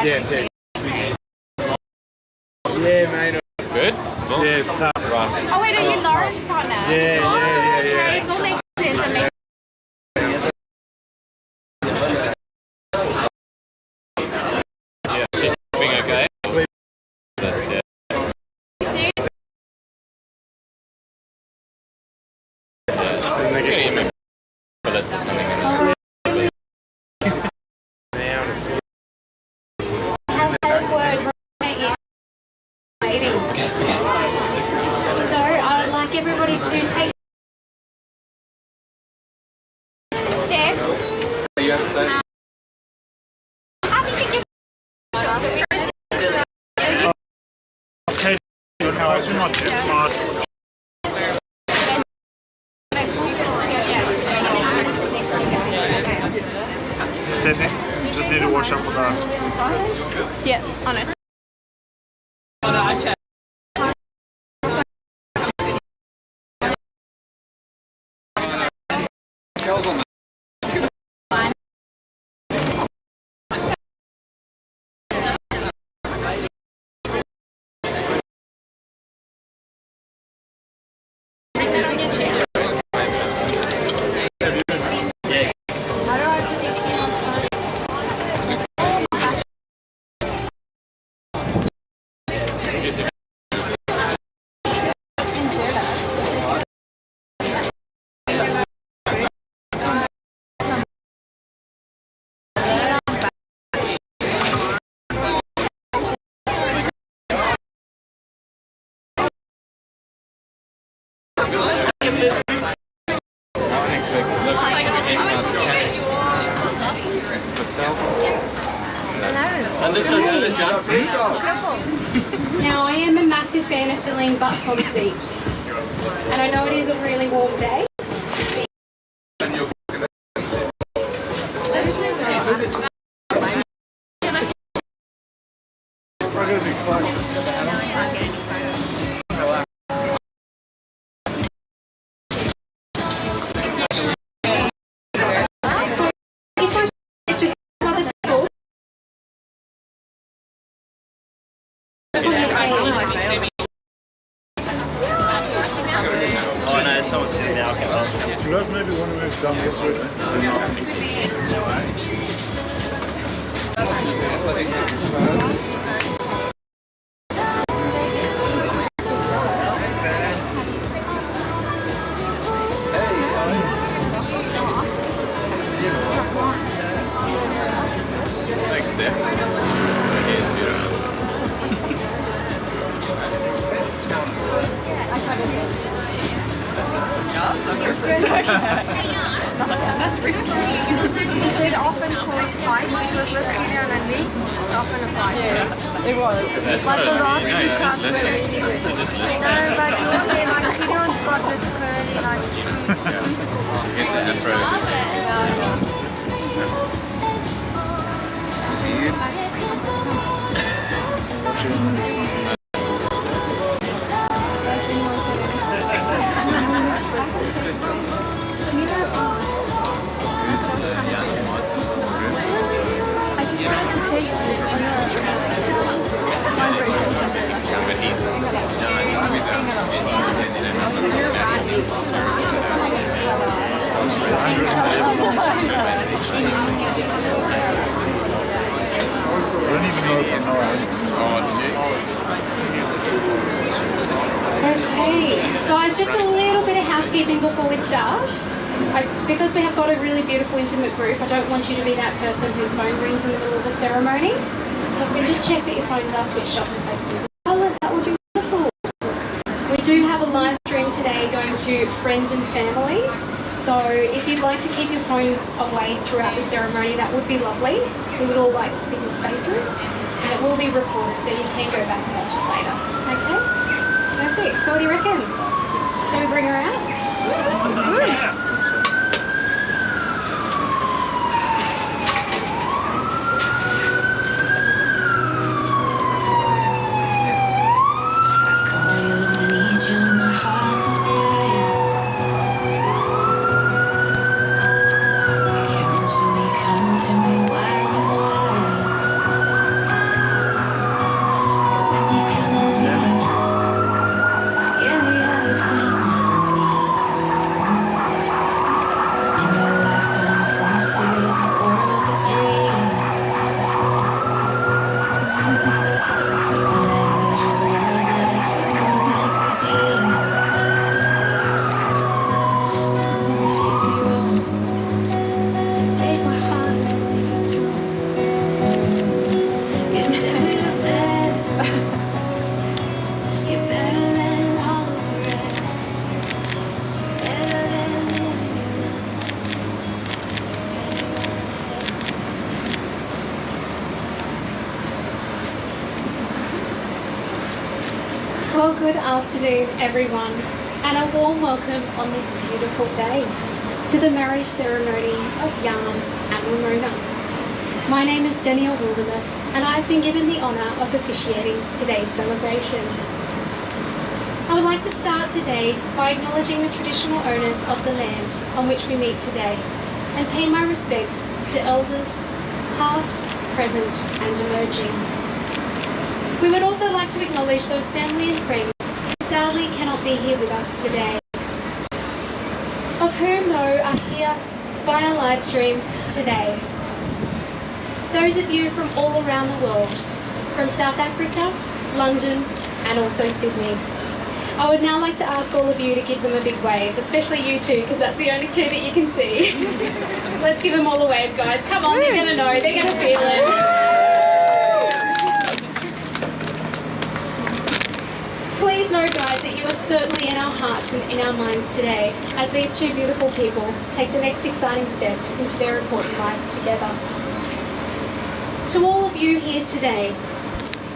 Yes, yes. Yeah, mate. It's good? Yeah, it's tough. Right. Oh, wait, are you Lauren's partner? Yeah. Okay, it all makes sense. Yeah, she's being okay. Yeah. Bullets or something. Hello, word Remona Wedding. So I would like everybody to take Steph. You understand? Sydney, you just need to wash up with that. Yeah, on it. Now I am a massive fan of filling butts on seats, and I know it is a really warm day. Oh no, someone's sitting there, I'll get on. You guys maybe want to move down this way? Thanks, Steph. That's risky. Is it often called fight because with Gideon and me, it's often a fight. Yeah, it was. But the last two just cuts were listen. really good. Just No, listen. but normally like Gideon's got this curly like It's a different. I just wanted to take I don't even know if Okay, so guys, just a little bit of housekeeping before we start. Because we have got a really beautiful intimate group, I don't want you to be that person whose phone rings in the middle of the ceremony. So if we can just check that your phones are switched off and placed into silent, that would be wonderful. We do have a live stream today going to friends and family. So if you'd like to keep your phones away throughout the ceremony, that would be lovely. We would all like to see your faces, and it will be recorded so you can go back and watch it later. Okay? Perfect. So what do you reckon? Shall we bring her out? Good. Come to me wild and wide. Well, good afternoon, everyone, and a warm welcome on this beautiful day to the marriage ceremony of Jan and Remona. My name is Danielle Wildermuth, and I've been given the honour of officiating today's celebration. I would like to start today by acknowledging the traditional owners of the land on which we meet today and pay my respects to elders past, present and emerging. We would also like to acknowledge those family and friends who sadly cannot be here with us today, of whom though are here via live stream today. Those of you from all around the world, from South Africa, London and also Sydney. I would now like to ask all of you to give them a big wave, especially you two, because that's the only two that you can see. Let's give them all a wave, guys. Come on, they're going to know, they're going to feel it. Please know, guys, that you are certainly in our hearts and in our minds today as these two beautiful people take the next exciting step into their important lives together. To all of you here today,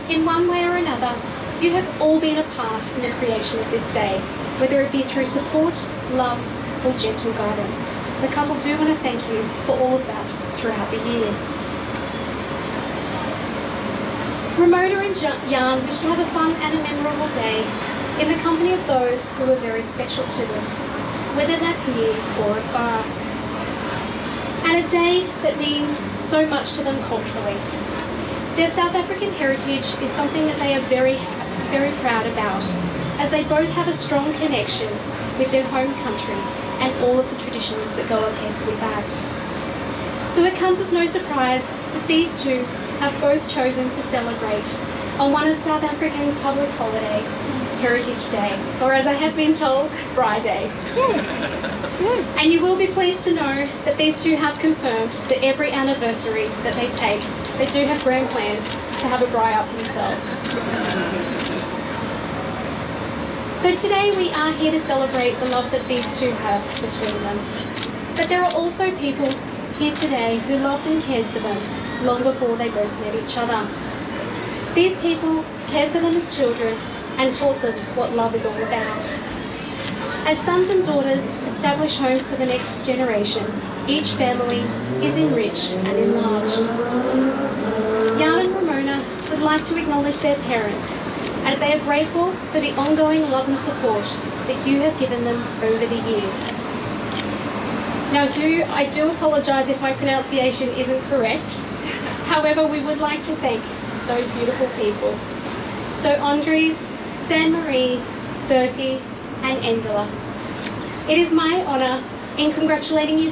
in one way or another, you have all been a part in the creation of this day, whether it be through support, love, or gentle guidance. The couple do want to thank you for all of that throughout the years. Ramona and Jan wish to have a fun and a memorable day in the company of those who are very special to them, whether that's near or afar. And a day that means so much to them culturally. Their South African heritage is something that they are very proud about, as they both have a strong connection with their home country and all of the traditions that go ahead with that. So it comes as no surprise that these two have both chosen to celebrate on one of South Africa's public holiday, Heritage Day, or as I have been told, Bride Day. And you will be pleased to know that these two have confirmed that every anniversary that they take, they do have grand plans to have a braai up themselves. So today we are here to celebrate the love that these two have between them. But there are also people here today who loved and cared for them long before they both met each other. These people cared for them as children and taught them what love is all about. As sons and daughters establish homes for the next generation, each family is enriched and enlarged. Jan and Ramona would like to acknowledge their parents, as they are grateful for the ongoing love and support that you have given them over the years. Now I do apologise if my pronunciation isn't correct. However, we would like to thank those beautiful people. So Andres, San-Marie, Bertie and Angela. It is my honour in congratulating you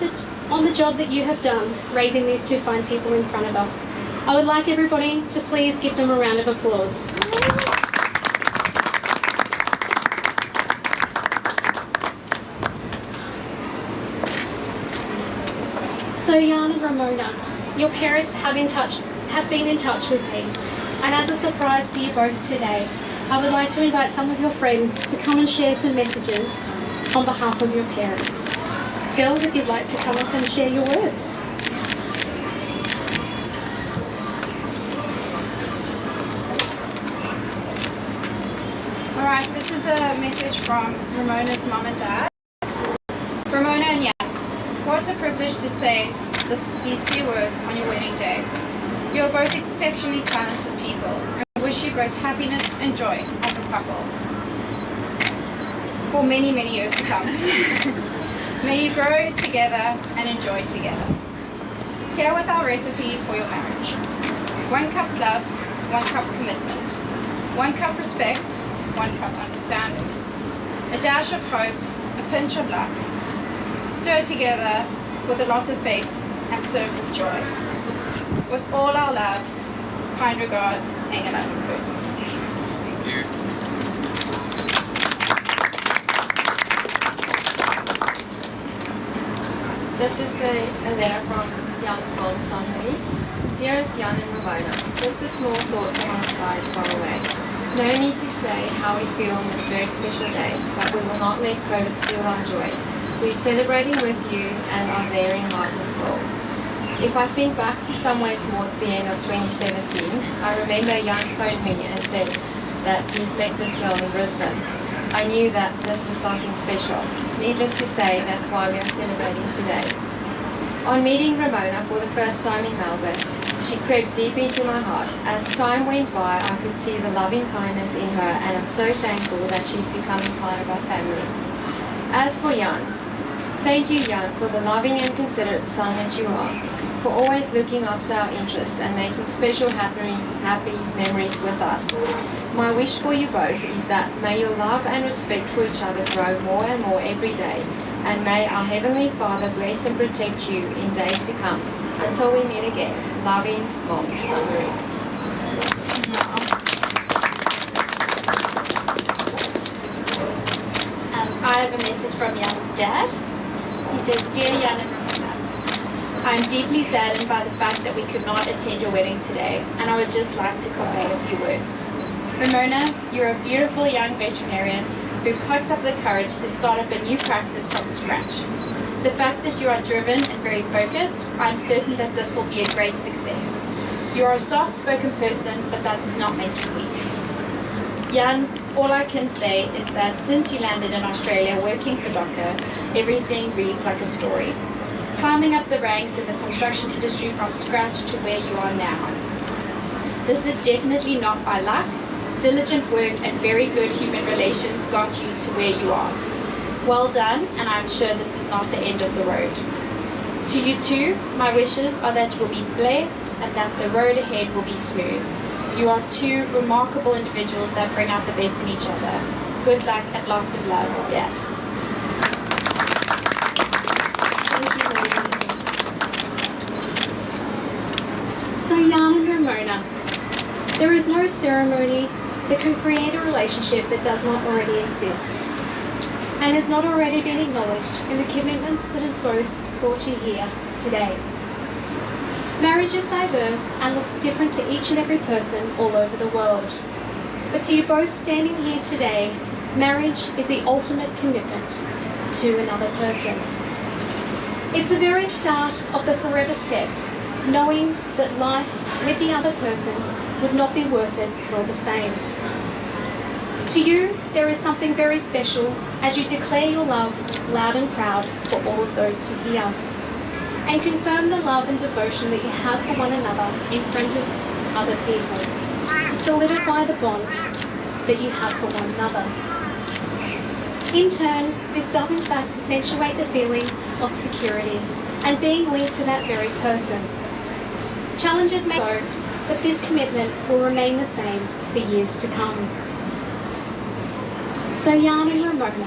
on the job that you have done raising these two fine people in front of us. I would like everybody to please give them a round of applause. So Jan and Ramona, your parents have been in touch with me, and as a surprise for you both today, I would like to invite some of your friends to come and share some messages on behalf of your parents. Girls, if you'd like to come up and share your words. Alright, this is a message from Ramona's mum and dad. Ramona and Jan, what a privilege to say these few words on your wedding day. You are both exceptionally talented people and wish you both happiness and joy as a couple for many, many years to come. May you grow together and enjoy together. Here with our recipe for your marriage. 1 cup love, 1 cup commitment, 1 cup respect, 1 cup understanding, a dash of hope, a pinch of luck. Stir together with a lot of faith and serve with joy. With all our love, kind regards, Angela and Bertie. Thank you. This is a letter from Jan's mom, San-Marie. Dearest Jan and Remona, just a small thought from our side far away. No need to say how we feel on this very special day, but we will not let COVID steal our joy. We're celebrating with you and are there in heart and soul. If I think back to somewhere towards the end of 2017, I remember Jan phoned me and said, that he's met this girl in Brisbane. I knew that this was something special. Needless to say, that's why we are celebrating today. On meeting Remona for the first time in Melbourne, she crept deep into my heart. As time went by, I could see the loving kindness in her, and I'm so thankful that she's becoming part of our family. As for Jan, thank you, Jan, for the loving and considerate son that you are, for always looking after our interests and making special happy memories with us. My wish for you both is that may your love and respect for each other grow more and more every day, and may our Heavenly Father bless and protect you in days to come. Until we meet again, loving Mom, Sunmarie. I have a message from Jan's dad. He says, Dear Jan and Remona, I am deeply saddened by the fact that we could not attend your wedding today, and I would just like to convey a few words. Remona, you're a beautiful young veterinarian who plucked up the courage to start up a new practice from scratch. The fact that you are driven and very focused, I am certain that this will be a great success. You are a soft-spoken person, but that does not make you weak. Jan, all I can say is that since you landed in Australia working for Docker, everything reads like a story. Climbing up the ranks in the construction industry from scratch to where you are now. This is definitely not by luck. Diligent work and very good human relations got you to where you are. Well done, and I'm sure this is not the end of the road. To you too, my wishes are that you will be blessed and that the road ahead will be smooth. You are two remarkable individuals that bring out the best in each other. Good luck and lots of love, Dad. So Jan and Remona, there is no ceremony that can create a relationship that does not already exist and has not already been acknowledged in the commitments that has both brought you here today. Marriage is diverse and looks different to each and every person all over the world. But to you both standing here today, marriage is the ultimate commitment to another person. It's the very start of the forever step, knowing that life with the other person would not be worth it nor the same. To you, there is something very special as you declare your love loud and proud for all of those to hear, and confirm the love and devotion that you have for one another in front of other people, to solidify the bond that you have for one another. In turn, this does in fact accentuate the feeling of security and being linked to that very person. Challenges may go, but this commitment will remain the same for years to come. So Jan and Remona,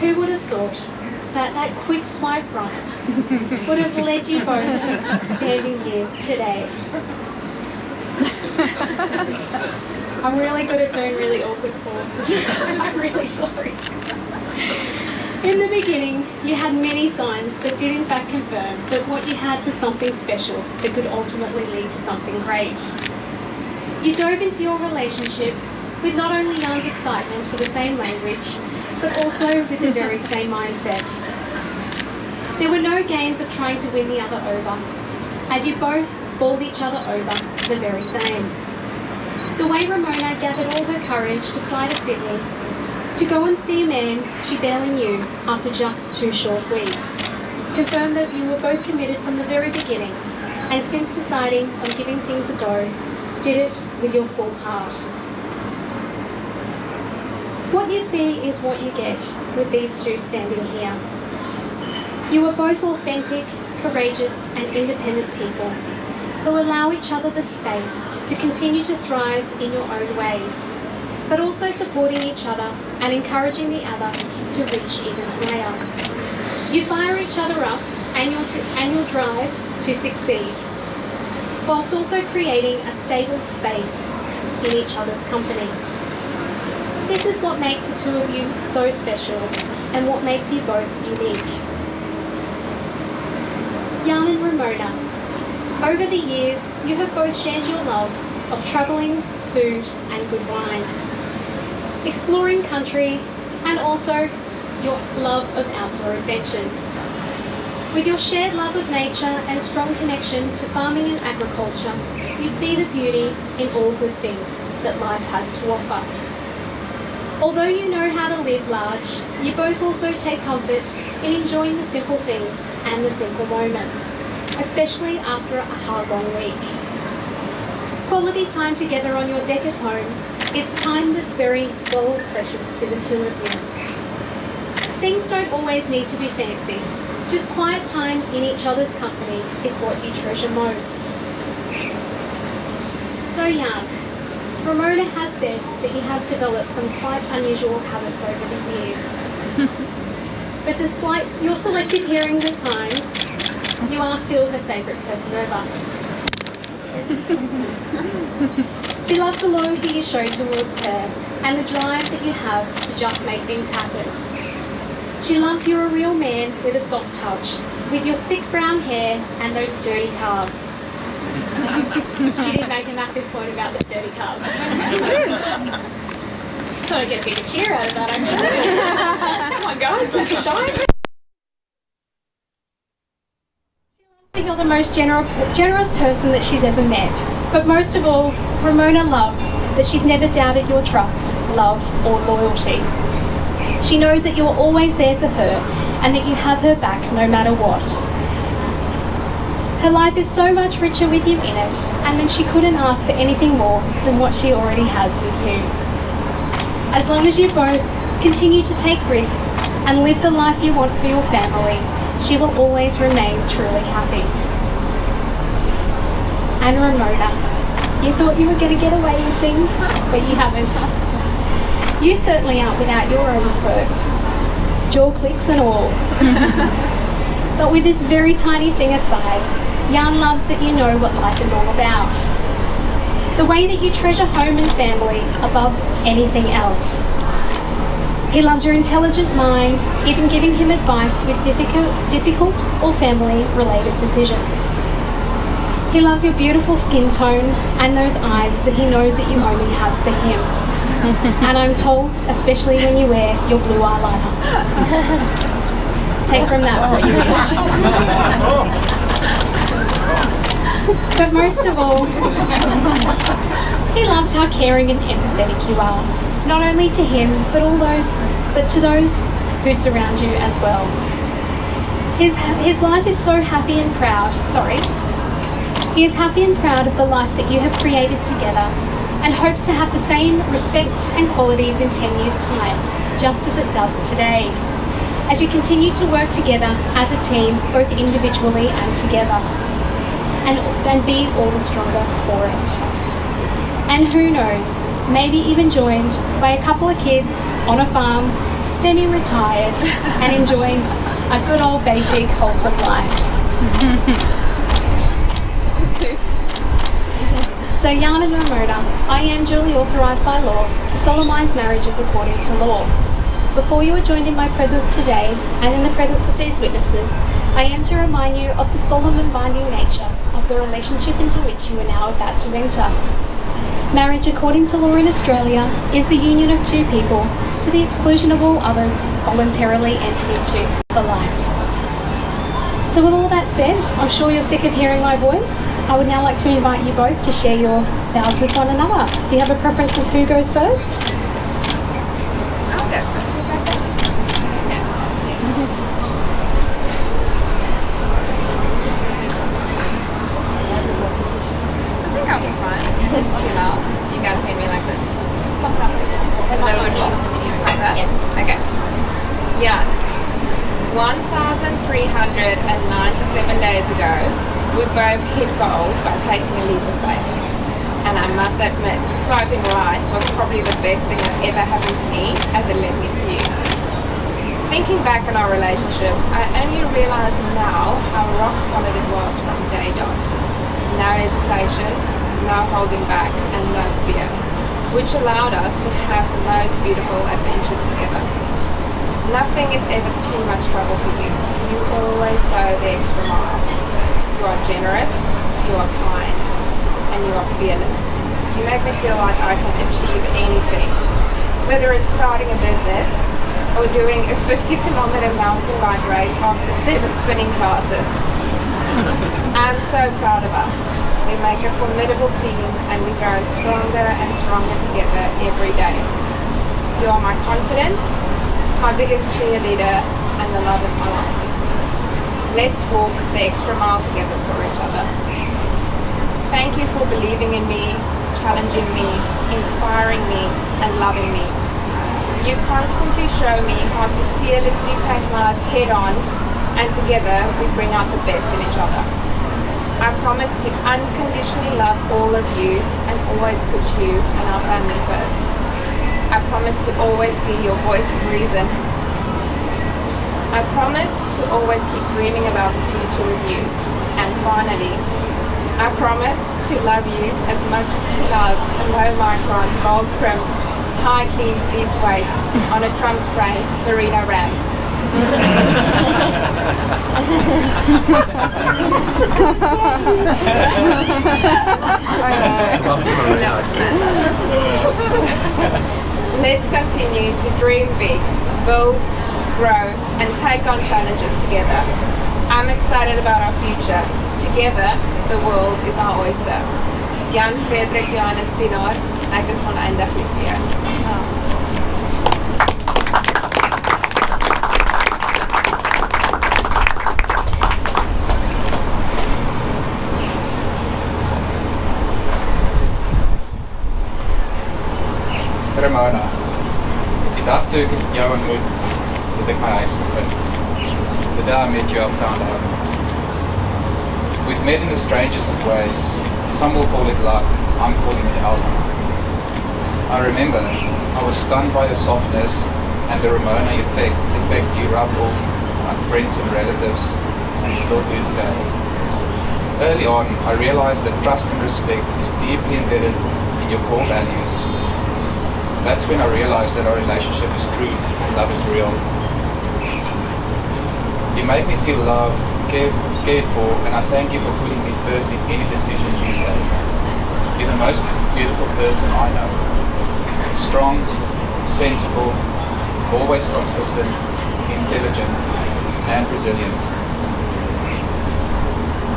who would have thought that that quick swipe right would have led you both standing here today? I'm really good at doing really awkward pauses. I'm really sorry. In the beginning, you had many signs that did in fact confirm that what you had was something special that could ultimately lead to something great. You dove into your relationship with not only Jan's excitement for the same language, but also with the very same mindset. There were no games of trying to win the other over, as you both bowled each other over the very same. The way Remona gathered all her courage to fly to Sydney, to go and see a man she barely knew after just 2 short weeks, confirmed that you were both committed from the very beginning, and since deciding on giving things a go, did it with your full heart. What you see is what you get with these two standing here. You are both authentic, courageous and independent people who allow each other the space to continue to thrive in your own ways, but also supporting each other and encouraging the other to reach even higher. You fire each other up and your drive to succeed, whilst also creating a stable space in each other's company. This is what makes the two of you so special and what makes you both unique. Jan and Remona, over the years you have both shared your love of travelling, food and good wine, exploring country and also your love of outdoor adventures. With your shared love of nature and strong connection to farming and agriculture, you see the beauty in all good things that life has to offer. Although you know how to live large, you both also take comfort in enjoying the simple things and the simple moments, especially after a hard, long week. Quality time together on your deck at home is time that's very, well, precious to the two of you. Things don't always need to be fancy. Just quiet time in each other's company is what you treasure most. So Jan, Remona has said that you have developed some quite unusual habits over the years. But despite your selective hearings at times, you are still her favourite person over. She loves the loyalty you show towards her and the drive that you have to just make things happen. She loves you're a real man with a soft touch, with your thick brown hair and those sturdy calves. She did make a massive point about the sturdy calves. Thought I'd get a bit of cheer out of that, actually. Come on, guys, don't be shy. She loves that you're the most generous person that she's ever met. But most of all, Remona loves that she's never doubted your trust, love, or loyalty. She knows that you're always there for her and that you have her back no matter what. Her life is so much richer with you in it, and then she couldn't ask for anything more than what she already has with you. As long as you both continue to take risks and live the life you want for your family, she will always remain truly happy. And Remona, you thought you were going to get away with things, but you haven't. You certainly aren't without your own quirks, jaw clicks and all. But with this very tiny thing aside, Jan loves that you know what life is all about. The way that you treasure home and family above anything else. He loves your intelligent mind, even giving him advice with difficult or family-related decisions. He loves your beautiful skin tone and those eyes that he knows that you only have for him. And I'm told, especially when you wear your blue eyeliner. Take from that what you wish. But most of all, he loves how caring and empathetic you are, not only to him, but to those who surround you as well. His life is so happy and proud. He is happy and proud of the life that you have created together, and hopes to have the same respect and qualities in 10 years' time, just as it does today, as you continue to work together as a team, both individually and together, and be all the stronger for it. And who knows, maybe even joined by a couple of kids on a farm, semi-retired, and enjoying a good old basic wholesome life. So Jan and Remona, I am duly authorised by law to solemnise marriages according to law. Before you are joined in my presence today, and in the presence of these witnesses, I am to remind you of the solemn and binding nature of the relationship into which you are now about to enter. Marriage according to law in Australia is the union of two people, to the exclusion of all others, voluntarily entered into for life. So with all that said, I'm sure you're sick of hearing my voice. I would now like to invite you both to share your vows with one another. Do you have a preference as who goes first? I'll go first. I think I'll be fine. This is too loud. You guys hear me like this? Is that what you like that? Okay. Yeah. 1,397 days ago, we both hit gold by taking a leap of faith. And I must admit, swiping right was probably the best thing that ever happened to me, as it led me to you. Thinking back on our relationship, I only realize now how rock solid it was from day dot. No hesitation, no holding back, and no fear, which allowed us to have the most beautiful adventures together. Nothing is ever too much trouble for you. You always go the extra mile. You are generous, you are kind, and you are fearless. You make me feel like I can achieve anything. Whether it's starting a business, or doing a 50-kilometer mountain bike race after 7 spinning classes. I'm so proud of us. We make a formidable team and we grow stronger and stronger together every day. You are my confidant, my biggest cheerleader, and the love of my life. Let's walk the extra mile together for each other. Thank you for believing in me, challenging me, inspiring me, and loving me. You constantly show me how to fearlessly take life head on, and together we bring out the best in each other. I promise to unconditionally love all of you and always put you and our family first. I promise to always be your voice of reason. I promise to always keep dreaming about the future with you. And finally, I promise to love you as much as you love a low micron, bold crimp, high clean fleece weight on a Trump spray merino ramp. Let's continue to dream big, build, grow, and take on challenges together. I'm excited about our future. Together, the world is our oyster. Jan Frederik Johannes Pinaar, ek is oneindig lief vir jou. Remona, die dag toe ek jou ontmoet, het ek my huis gevind. The day I met you, I found home. We've met in the strangest of ways. Some will call it luck, I'm calling it hell. I remember, I was stunned by your softness and the Remona effect you rubbed off on friends and relatives, and still do today. Early on, I realized that trust and respect is deeply embedded in your core values. That's when I realized that our relationship is true and love is real. You make me feel loved, cared for, and I thank you for putting me first in any decision you take. You're the most beautiful person I know. Strong, sensible, always consistent, intelligent, and resilient.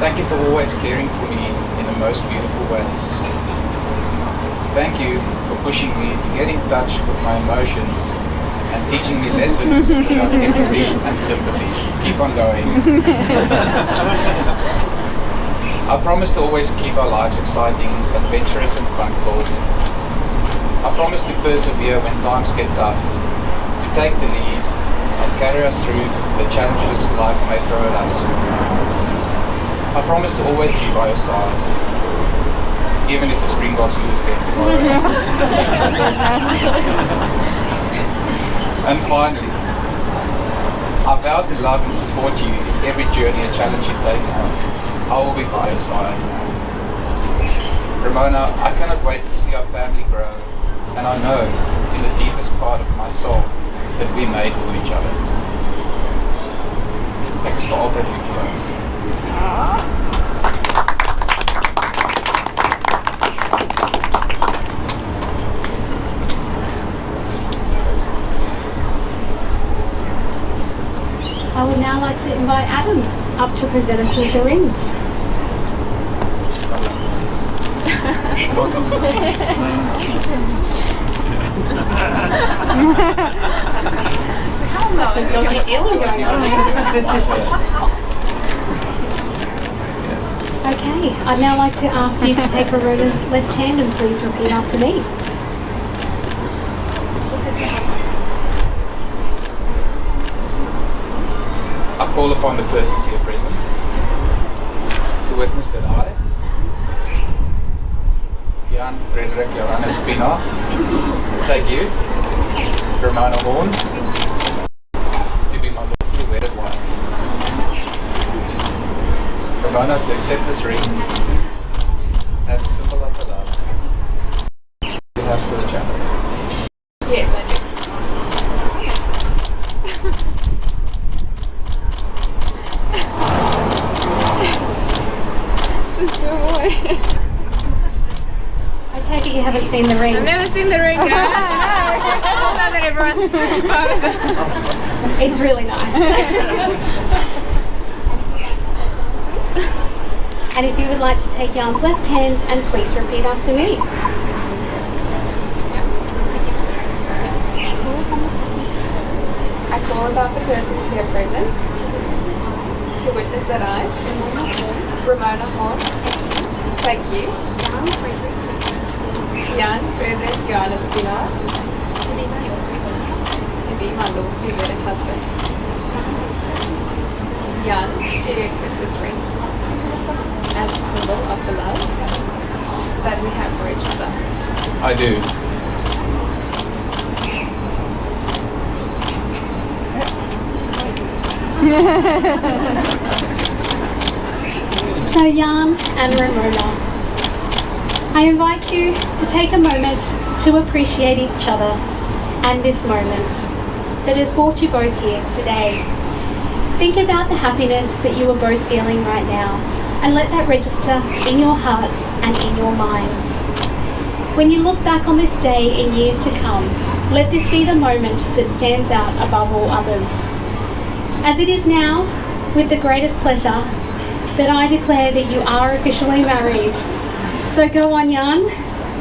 Thank you for always caring for me in the most beautiful ways. Thank you for pushing me to get in touch with my emotions and teaching me lessons about empathy and sympathy. Keep on going. I promise to always keep our lives exciting, adventurous and fun-filled. I promise to persevere when times get tough, to take the lead and carry us through the challenges life may throw at us. I promise to always be by your side, even if the Springboks lose again tomorrow. And finally, I vow to love and support you in every journey and challenge you take on. I will be by your side. Remona, I cannot wait to see our family grow, and I know in the deepest part of my soul that we made for each other. Ek is vir altyd lief vir jou. I would now like to invite Adam up to present us with the rings. That's a dodgy dealing going on. Okay, I'd now like to ask you to take Remona's left hand and please repeat after me. I call upon the persons here present to witness that I, Jan Frederik Johannes Pinaar, take you, Remona Horn, to be my lawfully wedded wife. Remona, to accept this ring as a symbol of the love you have for each other. Yes, I do. I take it you haven't seen the ring. I've never seen the ring, guys. I saw the everyone's part of it. It's really nice. And if you would like to take Jan's left hand and please repeat after me. I call about the persons here present to witness that I, Remona Horn, take you, Jan Frederick Johannes Pilar, to be my lawfully wedded husband. Jan, do you accept this ring as a symbol of the love that we have for each other? I do. So Jan and Remona, I invite you to take a moment to appreciate each other and this moment that has brought you both here today. Think about the happiness that you are both feeling right now and let that register in your hearts and in your minds. When you look back on this day in years to come, let this be the moment that stands out above all others. As it is now, with the greatest pleasure, that I declare that you are officially married. So go on, Jan,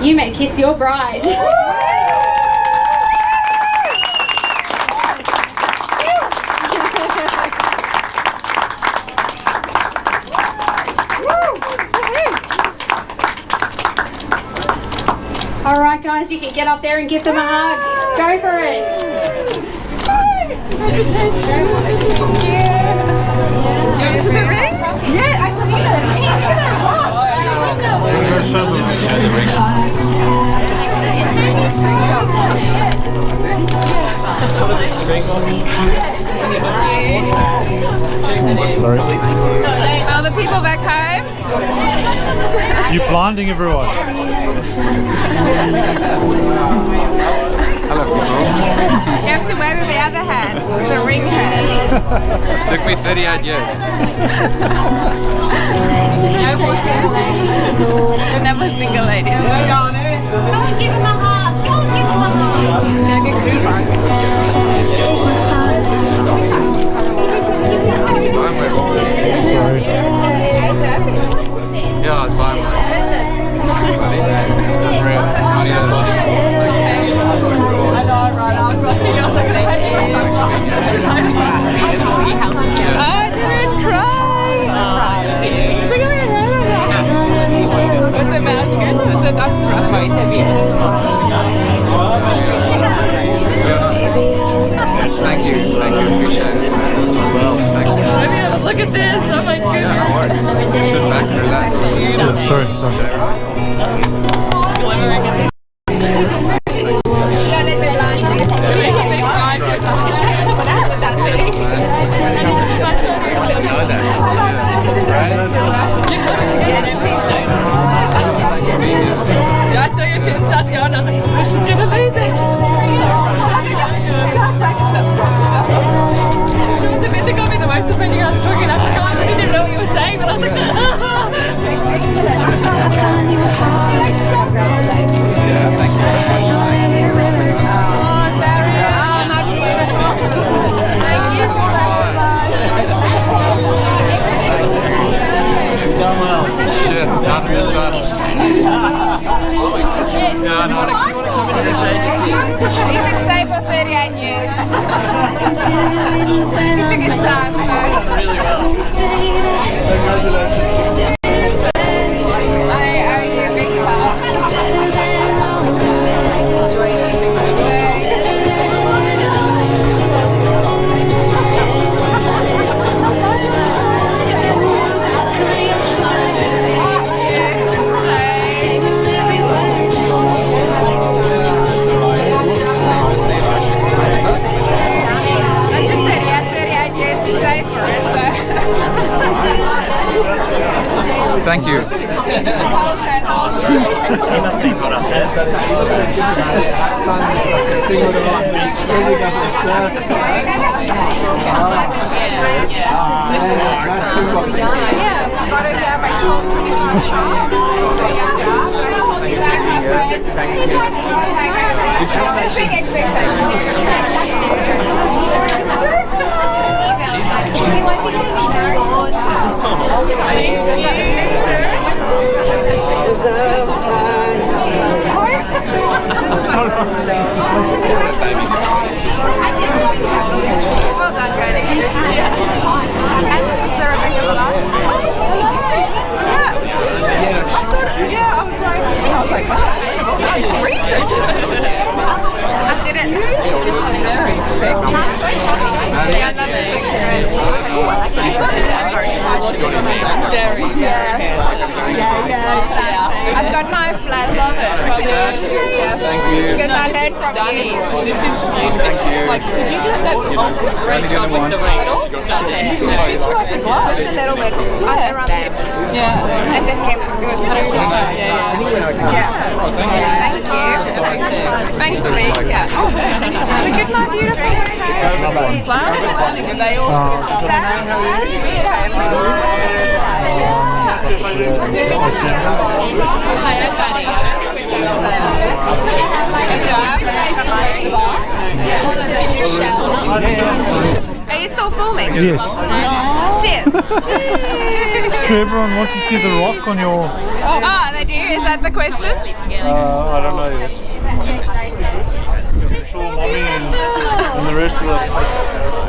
you may kiss your bride. All right, guys, you can get up there and give them a hug. Go for it. Is it the ring? Yeah, I see Sorry. All the people back home. You're blinding everyone. Hello, people. You have to wave with the other hand, the ring hand. Took me 38 years. No more single ladies. No more single ladies. Come and give him a hug. Come and give him a Yeah, I was buying one. I didn't cry. Was the mouse good? Was it not quite heavy? Thank you, appreciate it. Thanks, man. Look at this, oh my goodness. Yeah, no worries. Sit back, relax. Sorry. I saw your chin start to go and I was like, oh, she's gonna lose it. The bit that got me the most was when you guys were talking. I didn't know what you were saying, but I was like, Yeah, thank you. Shit, out in the sun. You've been safe for 38 years. He took his time. Really well. I owe you a big part. I just said he had 38 years to save for it, so. Thank you. Yeah, I got it here by 12.25 sharp. Big expectations. Well done, Granny. And this is the Rebecca Villa. Yeah, I was like, wow, read this. I didn't. It's very sexy. Yeah, I love the sexy. Oh, I like yeah. I've got my flat. Love it. Thank you. Because I heard from you. This is like, did you get that great job with the wrinkles? It's like a glove. Just a little bit. Around the hips. Yeah. And the hip goes through. Yeah. Thank you. Thanks for being here. Look at my beautiful flowers. And they all Are you still filming? Yes. Cheers. So everyone wants to see the rock on your... Oh, they do? Is that the question? I don't know yet. I'm sure mommy and the rest of the...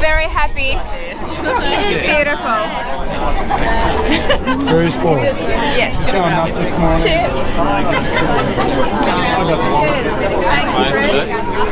Very happy. It's beautiful. Very spoiled. Yes. Cheers. Cheers. Thank you.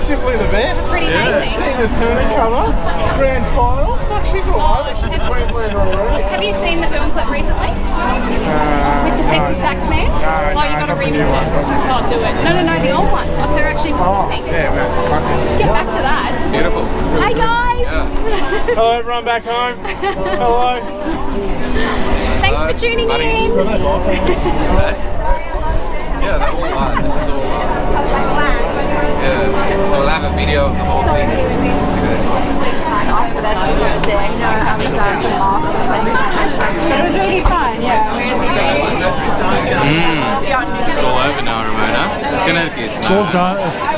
Simply the best. Pretty amazing. Tina Turner cover, grand final. Fuck, she's all over. She's a Queenslander already. Have you seen the film clip recently? With the sexy sax man? No, You got to not the revisit new it. one. Oh, do it. No, the old one of her actually performing. Yeah, that's classic. Get back to that. Beautiful. Hey guys! Hello, everyone back home. Hello. Thanks for tuning buddies. in. Yeah, that was fun. This is all yeah. So we'll have a video of the whole thing. It was really fun, yeah. It's all over now, Remona.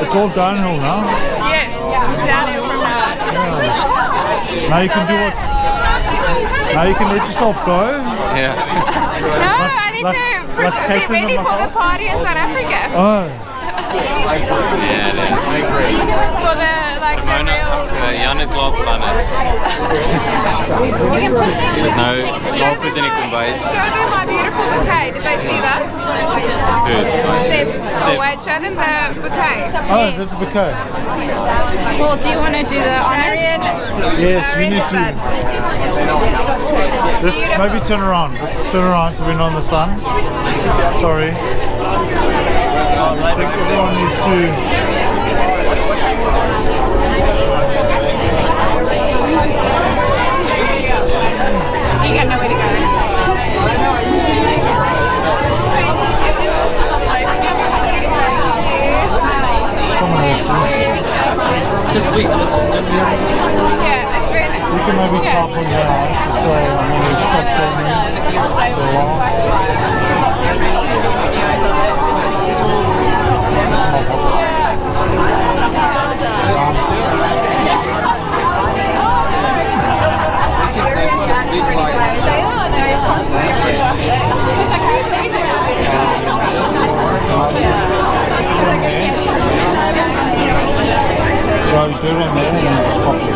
It's all downhill now. Yes, just downhill from now. Now you can do what? Now you can let yourself go. Yeah. No, I need to get ready for the party in South Africa. Oh. Yeah, For the, like, the real... Janet Law planet. There's no sulfur in Kumbai. Show them my beautiful bouquet. Did they see that? Steph. Oh, wait, show them the bouquet. Oh, there's a bouquet. Well, do you want to do the honor? Yes, you need to. Just maybe turn around. Just turn around so we're not in the sun. Sorry. I think everyone needs to. You got nowhere to go. Yeah, it's really nice. You can maybe tap on that to say I'm going to trust Right, do it on there and then just pop it.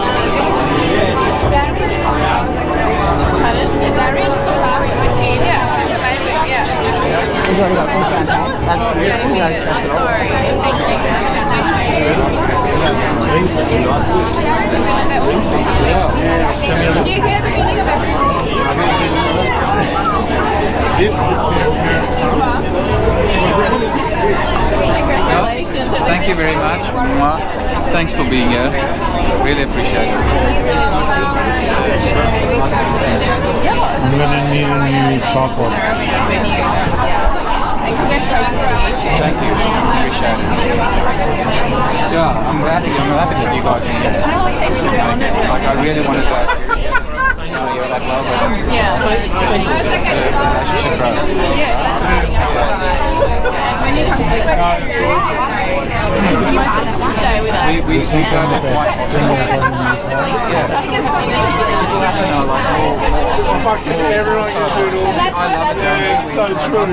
Is that real? So sorry. Yeah, she's amazing. Yeah. He's already got some champagne. I'm sorry. Thank you. Did you hear the meaning of everything? Thank you very much. Thanks for being here. Really appreciate it. I'm going to need a new tripod. Thank you. Appreciate it. appreciate it. Yeah, I'm happy that you guys are here. Like, I really wanted to show you that love and the relationship grows. When you come to the We go there quite Everyone can do it all. That's I love it. It's so true.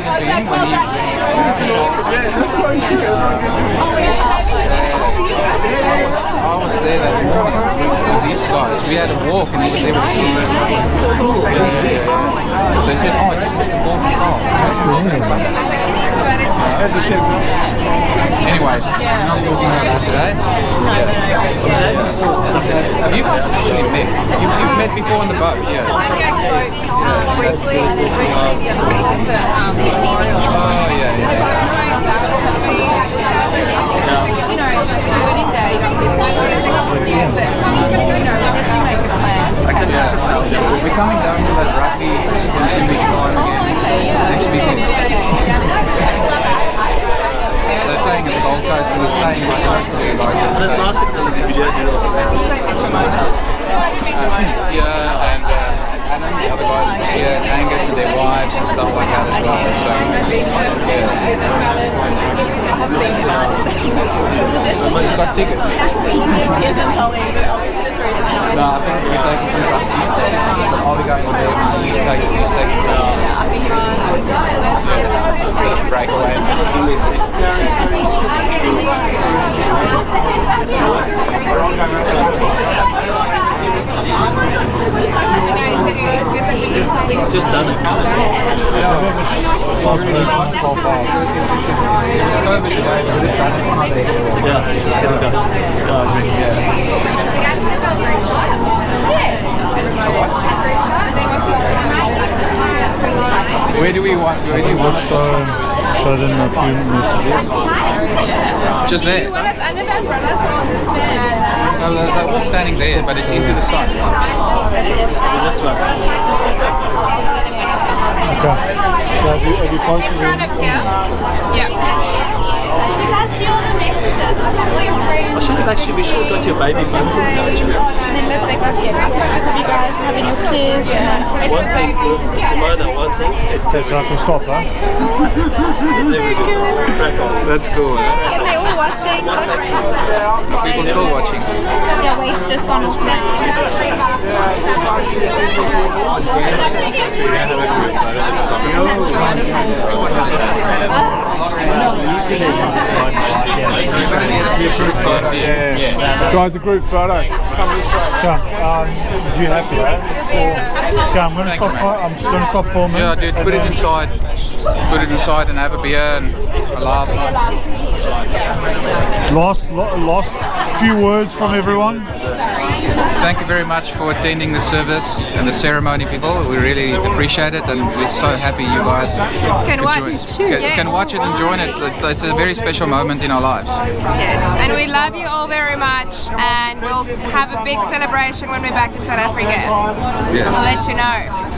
That's so true. I was there that morning with these guys. We had a walk and he was there with the kids. So they said, oh, I just missed the ball from Carl. That's a shame. Anyways, we're not talking about that today. Have you guys actually met? You've met before on the boat, yeah. Oh, yeah. We're coming down to that rugby in 2 weeks time again. Next weekend. They're playing at the Gold Coast and we're staying right close to you guys. That's last week on the video. Yeah, and Adam, the other guy that was here, and Angus and their wives and stuff like that as well. So, We've got tickets. No, I think we're taking some customers. But all we got to do is take the customers. Break away. Just done it. Where do we want to show them a few messages? Just there. want us under the umbrellas or on the stand? No, they're all standing there, but it's into the sun. This one. Okay. So have you posted In front of here. Yeah. You guys see all the messages? Look at all your friends. I should have actually be sure got your baby bump. And then look, they got pictures of you guys having your kids. One thing, one thing, it's So I can stop, huh? That's cool. And they're all watching. People still watching. Yeah, weight's just gone off now. Guys, a group photo. Come this way. Come, you happy, right? Okay, I'm just going to stop filming. Yeah, dude, put it inside. Put it inside and have a beer and a laugh. Last few words from everyone. Thank you very much for attending the service and the ceremony, people. We really appreciate it, and we're so happy you guys Can watch it and join it. It's a very special moment in our lives. Yes, and we love you all very much, and we'll have a big celebration when we're back in South Africa. Yes. I'll let you know.